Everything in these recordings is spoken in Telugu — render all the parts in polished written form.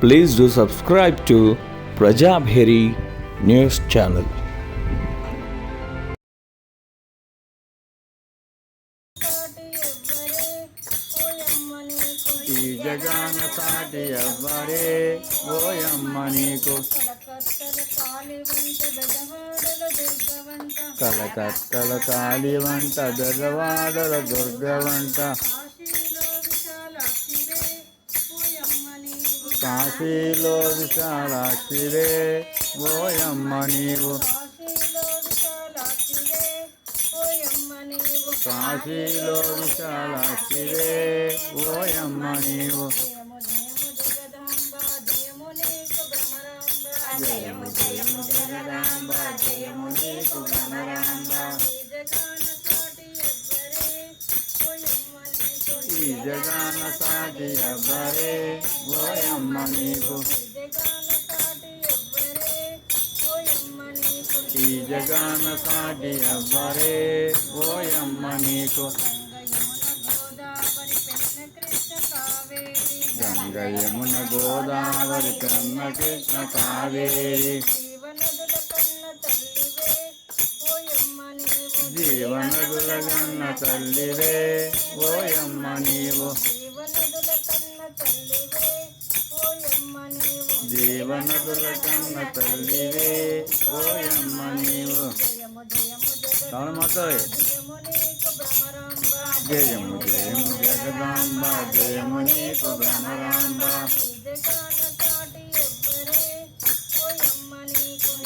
Please do subscribe to Prajabheri News Channel. ఈ జగన సాటి ఎవ్వరే ఓయమ్మ నీకు కలకత్తల కాలి వంట బెజవాడల దుర్గవంట కాశీలో విశాలాక్షివే ఓయమ్మ నీవు కాశీలో విశాలాక్షివే ఓయమ్మ నీవు జయము జయము జగదాంబ జయము నీకు భ్రమరాంబ ఈ జగాన సాటి ఎవ్వరే ఓయమ్మ నీకు ఈ జగాన సాటి ఎవ్వరే ఓయమ్మ నీకు గంగ యమున గోదావరి కన్న కృష్ణ కావేరి జీవనదుల గన్న తల్లివే ఓయమ్మ నీవు జీవనదుల కన్న తల్లివే ఓయమ్మ నీవు జయము జయము జగదాంబ జయము నీకు భ్రమరాంబ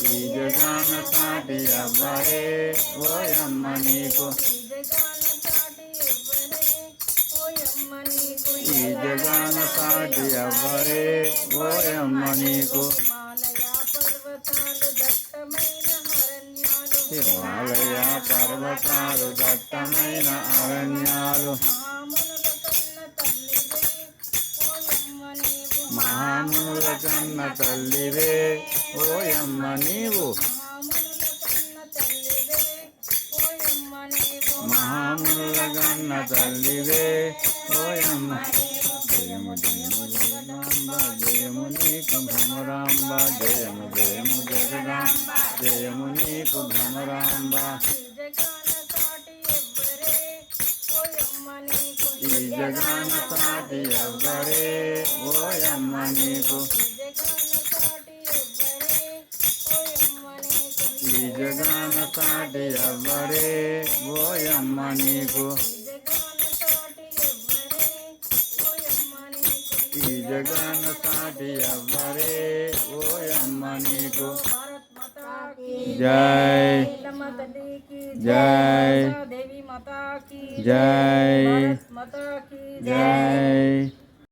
ఈ జగాన సాటి ఎవ్వరే ఓయమ్మ నీకు ఈ జగాన సాటి ఎవ్వరే ఓయమ్మ నీకు హిమాలయ పర్వతాలు దట్టమైన అరణ్యాలు మహామునుల కన్న తల్లివే ఓయమ్మ నీవు మహామునుల కన్న తల్లివే ఓయమ్మ జయము జయము జగదాంబ జయము నీకు భ్రమరాంబ జయము జయము జగదాంబ జయము నీకు భ్రమరాంబ ఈ జగాన సాటి ఎవ్వరే ఓయమ్మ నీకు ఈ జగాన సాటి ఎవ్వరే ఓయమ్మ నీకు ఈ జగాన సాటి ఎవ్వరే ఓయమ్మ నీకు జై జై జై జై